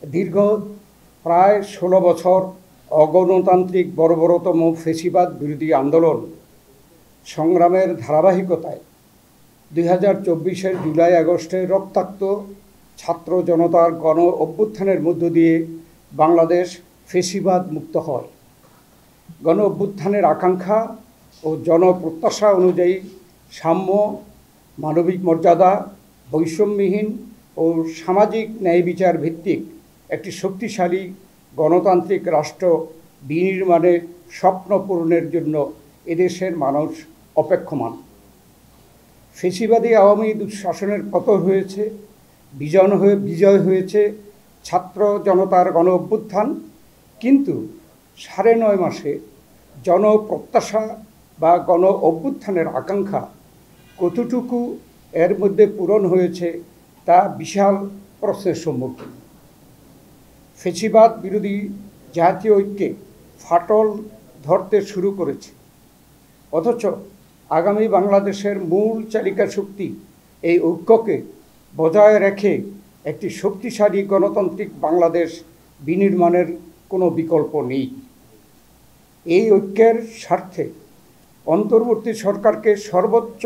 দীর্ঘ প্রায় ১৬ বছর অগণতান্ত্রিক বর্বরতম ফ্যাসিবাদ বিরোধী আন্দোলন সংগ্রামের ধারাবাহিকতায় ২০২৪-এর জুলাই আগস্টে রক্তাক্ত ছাত্র জনতার গণ অভ্যুত্থানের মধ্য দিয়ে বাংলাদেশ ফ্যাসিবাদ মুক্ত হয়। গণ অভ্যুত্থানের আকাঙ্ক্ষা ও জনপ্রত্যাশা অনুযায়ী সাম্য, মানবিক মর্যাদা, বৈষম্যহীন ও সামাজিক ন্যায় বিচার ভিত্তিক একটি শক্তিশালী গণতান্ত্রিক রাষ্ট্র বিনির্মাণে স্বপ্ন পূরণের জন্য এদেশের মানুষ অপেক্ষমান। ফ্যাসিবাদী আওয়ামী দুঃশাসনের পতন হয়েছে, বিজয় হয়েছে ছাত্র জনতার গণ অভ্যুত্থান। কিন্তু ৯.৫ মাসে জনপ্রত্যাশা বা গণ অভ্যুত্থানের আকাঙ্ক্ষা কতটুকু এর মধ্যে পূরণ হয়েছে তা বিশাল প্রশ্নের সম্মুখীন। ফ্যাসিবাদ বিরোধী জাতীয় ঐক্যে ফাটল ধরতে শুরু করেছে, অথচ আগামী বাংলাদেশের মূল চালিকা শক্তি এই ঐক্যকে বজায় রেখে একটি শক্তিশালী গণতান্ত্রিক বাংলাদেশ বিনির্মাণের কোনো বিকল্প নেই। এই ঐক্যের স্বার্থে অন্তর্বর্তী সরকারকে সর্বোচ্চ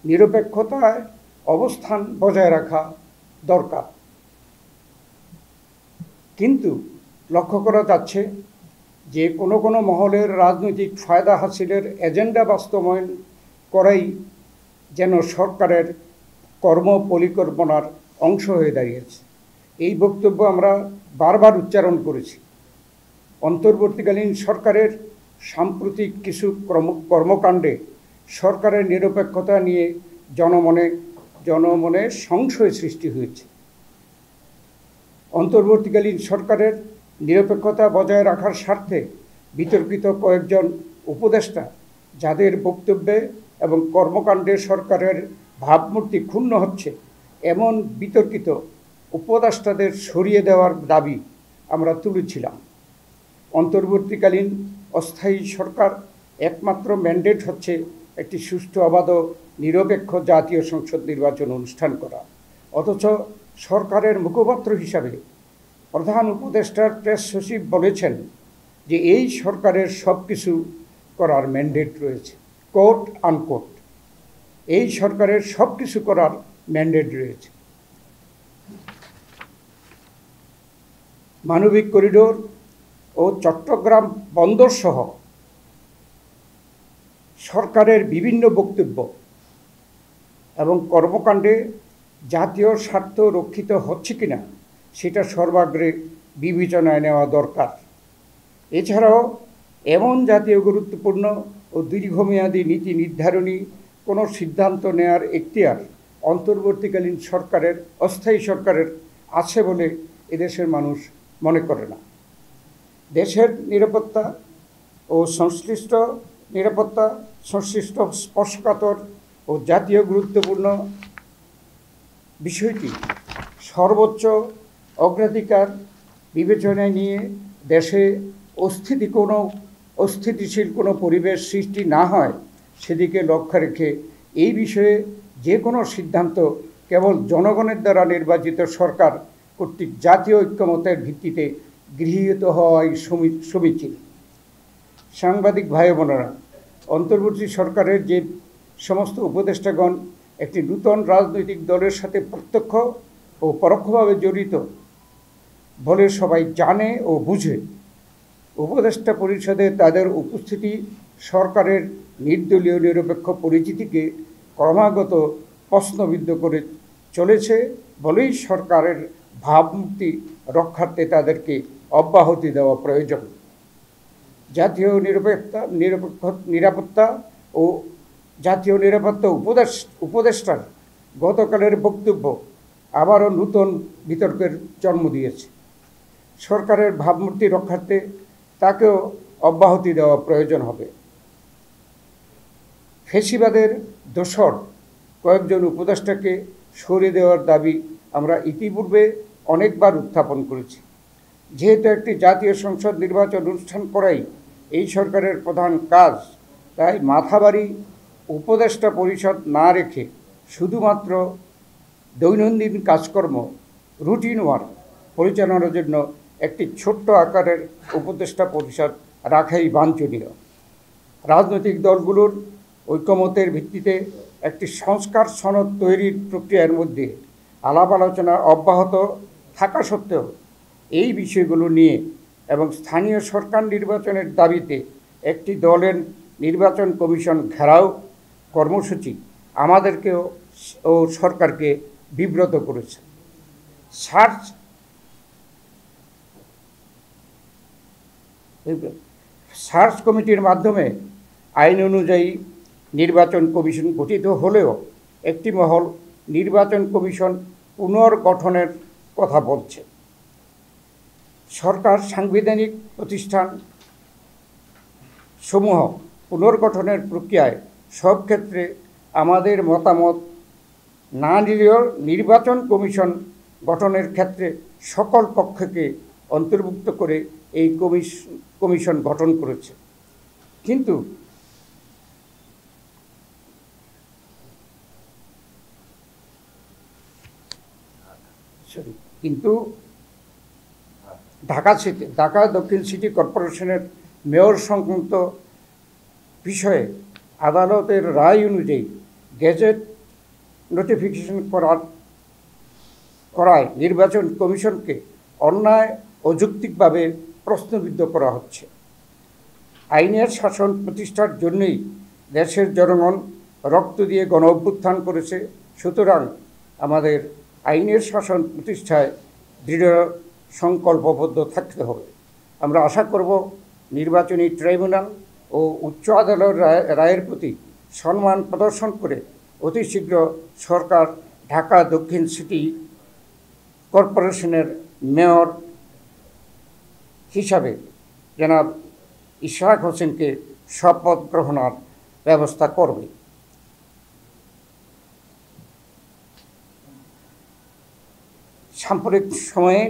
নিরপেক্ষতায় অবস্থান বজায় রাখা দরকার। কিন্তু লক্ষ্য করা যাচ্ছে যে কোনো মহলের রাজনৈতিক ফায়দা হাসিলের এজেন্ডা বাস্তবায়ন করাই যেন সরকারের কর্মপরিকল্পনার অংশ হয়ে দাঁড়িয়েছে। এই বক্তব্য আমরা বারবার উচ্চারণ করেছি। অন্তর্বর্তীকালীন সরকারের সাম্প্রতিক কিছু কর্মকাণ্ডে সরকারের নিরপেক্ষতা নিয়ে জনমনে সংশয় সৃষ্টি হয়েছে। অন্তর্বর্তীকালীন সরকারের নিরপেক্ষতা বজায় রাখার স্বার্থে বিতর্কিত কয়েকজন উপদেষ্টা যাদের বক্তব্যে এবং কর্মকাণ্ডে সরকারের ভাবমূর্তি ক্ষুণ্ণ হচ্ছে, এমন বিতর্কিত উপদেষ্টাদের সরিয়ে দেওয়ার দাবি আমরা তুলেছিলাম। অন্তর্বর্তীকালীন অস্থায়ী সরকার একমাত্র ম্যান্ডেট হচ্ছে একটি সুষ্ঠু, অবাধ, নিরপেক্ষ জাতীয় সংসদ নির্বাচন অনুষ্ঠান করা। অথচ সরকারের মুখপাত্র হিসাবে প্রধান উপদেষ্টার প্রেস সচিব বলেছেন যে এই সরকারের সব কিছু করার ম্যান্ডেট রয়েছে, কোট আনকোট, এই সরকারের সব কিছু করার ম্যান্ডেট রয়েছে। মানবিক করিডোর ও চট্টগ্রাম বন্দর সহ সরকারের বিভিন্ন বক্তব্য এবং কর্মকাণ্ডে জাতীয় স্বার্থ রক্ষিত হচ্ছে কিনা সেটা সর্বাগ্রে বিবেচনায় নেওয়া দরকার। এছাড়াও এমন জাতীয় গুরুত্বপূর্ণ ও দীর্ঘমেয়াদী নীতি নির্ধারণী কোনো সিদ্ধান্ত নেয়ার এখতিয়ার অন্তর্বর্তীকালীন সরকারের, অস্থায়ী সরকারের আছে বলে এদেশের মানুষ মনে করে না। দেশের নিরাপত্তা ও সংশ্লিষ্ট স্পর্শকাতর ও জাতীয় গুরুত্বপূর্ণ বিষয়টি সর্বোচ্চ অগ্রাধিকার বিবেচনায় নিয়ে দেশে অস্থিতিশীল কোনো পরিবেশ সৃষ্টি না হয় সেদিকে লক্ষ্য রেখে এই বিষয়ে যে কোনো সিদ্ধান্ত কেবল জনগণের দ্বারা নির্বাচিত সরকার কর্তৃক জাতীয় ঐক্যমতের ভিত্তিতে গৃহীত হওয়াই সমীচীন। সাংবাদিক ভাই বোনেরা, অন্তর্বর্তী সরকারের যে সমস্ত উপদেষ্টাগণ একটি নূতন রাজনৈতিক দলের সাথে প্রত্যক্ষ ও পরোক্ষভাবে জড়িত বলে সবাই জানে ও বুঝে, উপদেষ্টা পরিষদে তাদের উপস্থিতি সরকারের নির্দলীয় নিরপেক্ষ পরিচিতিকে ক্রমাগত প্রশ্নবিদ্ধ করে চলেছে বলেই সরকারের ভাবমূর্তি রক্ষার্থে তাদেরকে অব্যাহতি দেওয়া প্রয়োজন। জাতীয় নিরাপত্তা ও জাতীয় নিরাপত্তা উপদেষ্টার গতকালের বক্তব্য আবারও নূতন বিতর্কের জন্ম দিয়েছে। সরকারের ভাবমূর্তি রক্ষার্থে তাকেও অব্যাহতি দেওয়া প্রয়োজন হবে। ফ্যাসিবাদের দোসর কয়েকজন উপদেষ্টাকে সরিয়ে দেওয়ার দাবি আমরা ইতিপূর্বে অনেকবার উত্থাপন করেছি। যেহেতু একটি জাতীয় সংসদ নির্বাচন অনুষ্ঠান করাই এই সরকারের প্রধান কাজ, তাই মাথাবাড়ি উপদেষ্টা পরিষদ না রেখে শুধুমাত্র দৈনন্দিন কাজকর্ম, রুটিন ওয়ার্ক পরিচালনার জন্য একটি ছোট্ট আকারের উপদেষ্টা পরিষদ রাখাই বাঞ্ছনীয়। রাজনৈতিক দলগুলোর ঐকমত্যের ভিত্তিতে একটি সংস্কার সনদ তৈরির প্রক্রিয়ার মধ্যে আলাপ আলোচনা অব্যাহত থাকা সত্ত্বেও এই বিষয়গুলো নিয়ে এবং স্থানীয় সরকার নির্বাচনের দাবিতে একটি দলের নির্বাচন কমিশন ঘেরাও কর্মসূচি আমাদেরকেও ও সরকারকে বিব্রত করেছে। সার্চ কমিটির মাধ্যমে আইন অনুযায়ী নির্বাচন কমিশন গঠিত হলেও একটি মহল নির্বাচন কমিশন পুনর্গঠনের কথা বলছে। সরকার সাংবিধানিক প্রতিষ্ঠান সমূহ পুনর্গঠনের প্রক্রিয়ায় সব ক্ষেত্রে আমাদের মতামত না নিলেও নির্বাচন কমিশন গঠনের ক্ষেত্রে সকল পক্ষকে অন্তর্ভুক্ত করে এই কমিশন গঠন করেছে। কিন্তু ঢাকা দক্ষিণ সিটি কর্পোরেশনের মেয়র সংক্রান্ত বিষয়ে আদালতের রায় অনুযায়ী গেজেট নোটিফিকেশন করায় নির্বাচন কমিশনকে অন্যায় অযৌক্তিকভাবে প্রশ্নবিদ্ধ করা হচ্ছে। আইনের শাসন প্রতিষ্ঠার জন্যই দেশের জনগণ রক্ত দিয়ে গণ অভ্যুত্থান করেছে। সুতরাং আমাদের আইনের শাসন প্রতিষ্ঠায় দৃঢ় সংকল্পবদ্ধ থাকতে হবে। আমরা আশা করব নির্বাচনী ট্রাইব্যুনাল ও উচ্চ আদালতের রায়ের প্রতি সম্মান প্রদর্শন করে অতি শীঘ্র সরকার ঢাকা দক্ষিণ সিটি কর্পোরেশনের মেয়র হিসাবে জনাব ইশরাক হোসেনকে শপথ গ্রহণের ব্যবস্থা করবে। সাম্প্রতিক সময়ে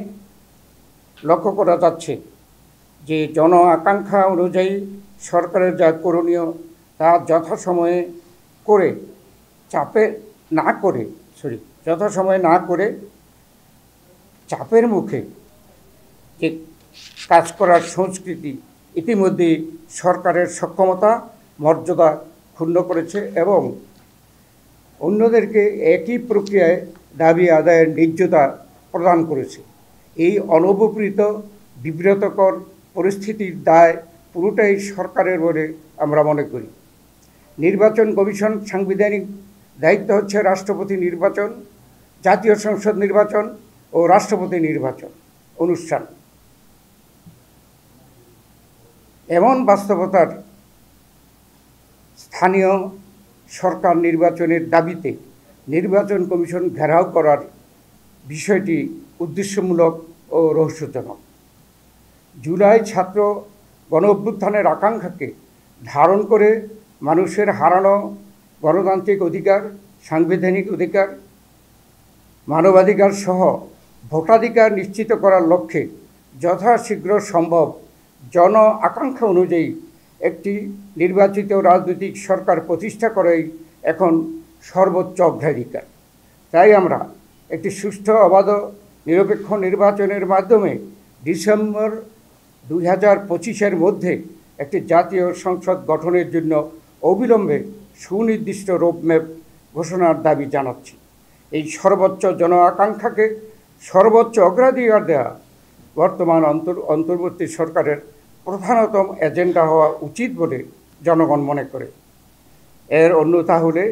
লক্ষ্য করা যাচ্ছে যে জন আকাঙ্ক্ষা অনুযায়ী সরকারের যা করণীয় তা যথাসময়ে না করে চাপের মুখে যে কাজ করার সংস্কৃতি ইতিমধ্যে সরকারের সক্ষমতা মর্যাদা ক্ষুণ্ণ করেছে এবং অন্যদেরকে একই প্রক্রিয়ায় দাবি আদায়ের ন্যায্যতা প্রদান করেছে। এই অনবপ্রীত বিব্রতকর পরিস্থিতির দায় পুরোটাই সরকারের বলে আমরা মনে করি। নির্বাচন কমিশন সাংবিধানিক দায়িত্ব হচ্ছে রাষ্ট্রপতি নির্বাচন, জাতীয় সংসদ নির্বাচন ও রাষ্ট্রপতি নির্বাচন অনুষ্ঠান। এমন বাস্তবতার স্থানীয় সরকার নির্বাচনের দাবিতে নির্বাচন কমিশন ঘেরাও করার বিষয়টি উদ্দেশ্যমূলক ও রহস্যজনক। জুলাই ছাত্র গণ অভ্যুত্থানের আকাঙ্ক্ষাকে ধারণ করে মানুষের হারানো গণতান্ত্রিক অধিকার, সাংবিধানিক অধিকার, মানবাধিকার সহ ভোটাধিকার নিশ্চিত করার লক্ষ্যে যথাশীঘ্র সম্ভব জন আকাঙ্ক্ষা অনুযায়ী একটি নির্বাচিত রাজনৈতিক সরকার প্রতিষ্ঠা করাই এখন সর্বোচ্চ অগ্রাধিকার। তাই আমরা একটি সুষ্ঠু, অবাধ, নিরপেক্ষ নির্বাচনের মাধ্যমে ডিসেম্বর 2025-এর মধ্যে একটি জাতীয় সংসদ গঠনের জন্য অবিলম্বে সুনির্দিষ্ট রোডম্যাপ ঘোষণার দাবি জানাচ্ছি। এই সর্বোচ্চ জন আকাঙ্ক্ষাকে সর্বোচ্চ অগ্রাধিকার দেওয়া বর্তমান অন্তর্বর্তী সরকারের প্রধানতম এজেন্ডা হওয়া উচিত বলে জনগণ মনে করে। এর অন্যথা হলে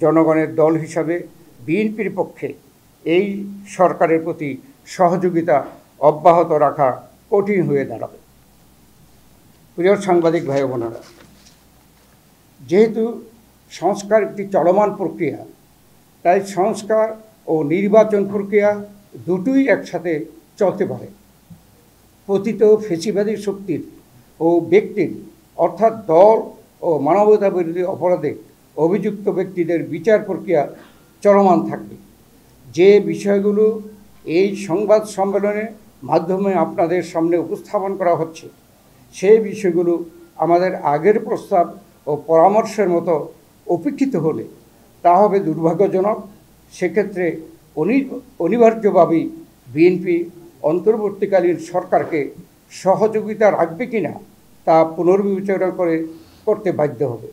জনগণের দল হিসাবে বিএনপির পক্ষে এই সরকারের প্রতি সহযোগিতা অব্যাহত রাখা কঠিন হয়ে দাঁড়াবে। প্রিয় সাংবাদিক ভাই বোনেরা, যেহেতু সংস্কার একটি চলমান প্রক্রিয়া, তাই সংস্কার ও নির্বাচন প্রক্রিয়া দুটোই একসাথে চলতে পারে। পতিত ফ্যাসিবাদী শক্তির ও ব্যক্তির অর্থাৎ দল ও মানবতাবিরোধী অপরাধে অভিযুক্ত ব্যক্তিদের বিচার প্রক্রিয়া চলমান থাকবে। যে বিষয়গুলো এই সংবাদ সম্মেলনের মাধ্যমে আপনাদের সামনে উপস্থাপন করা হচ্ছে, সেই বিষয়গুলো আমাদের আগের প্রস্তাব ও পরামর্শের মতো উপেক্ষিত হলে তা হবে দুর্ভাগ্যজনক। সেক্ষেত্রে অনিবার্যভাবেই বিএনপি অন্তর্বর্তীকালীন সরকারকে সহযোগিতা রাখবে কিনা তা পুনর্বিবেচনা করতে বাধ্য হবে।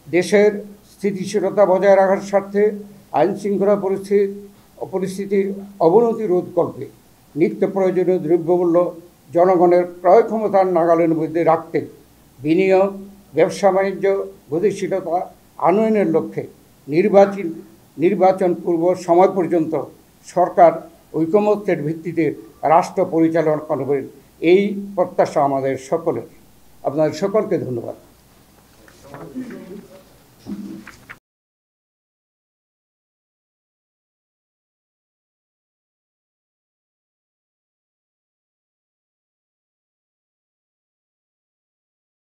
দেশের স্থিতিশীলতা বজায় রাখার স্বার্থে আইনশৃঙ্খলা পরিস্থিতির অবনতি রোধকল্পে নিত্য প্রয়োজনীয় দ্রব্যমূল্য জনগণের ক্রয় ক্ষমতার নাগালের মধ্যে রাখতে বিনিয়োগ, ব্যবসা বাণিজ্য, গতিশীলতা আনয়নের লক্ষ্যে নির্বাচন পূর্ব সময় পর্যন্ত সরকার ঐকমত্যের ভিত্তিতে রাষ্ট্র পরিচালনা করবেন, এই প্রত্যাশা আমাদের সকলের। আপনাদের সকলকে ধন্যবাদ।